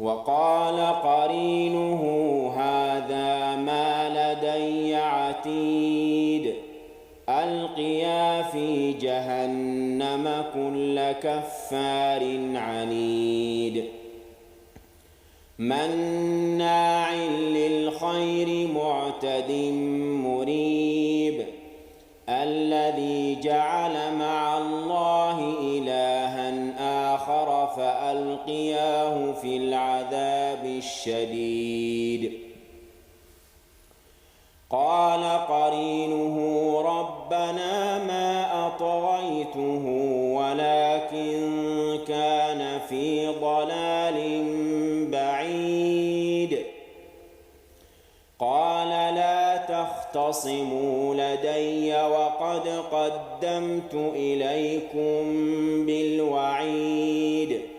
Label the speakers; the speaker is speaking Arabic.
Speaker 1: وقال قرينه هذا ما لدي عتيد ألقيا في جهنم كل كفار عنيد مناع للخير معتد مريب الذي جعل مع الله إلها آخر فألقياه في العذاب الشديد قال قرينه ربنا ما أطغيته ولكن كان في ضلال بعيد قال لا تختصموا لدي وقد قدمت إليكم بالوعيد